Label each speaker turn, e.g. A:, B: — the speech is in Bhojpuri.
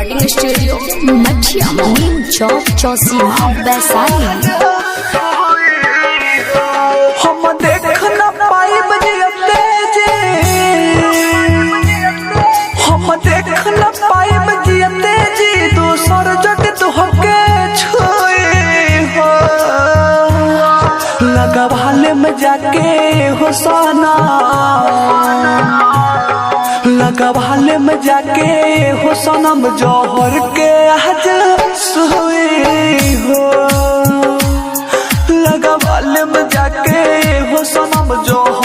A: रिकॉर्डिंग स्टूडियो मछिया नीम चौक चौसीमा वैशाली।
B: हम देख न पाइब जियते जी, हम देख न पाइब जियते जी, दोसर जग तोहके छुई हो। लगवाले में जाके हो सना, लगवाले में जाके हो सनम जौहर के आज सोई हो। लगवाले में जाके हो सनम जौहर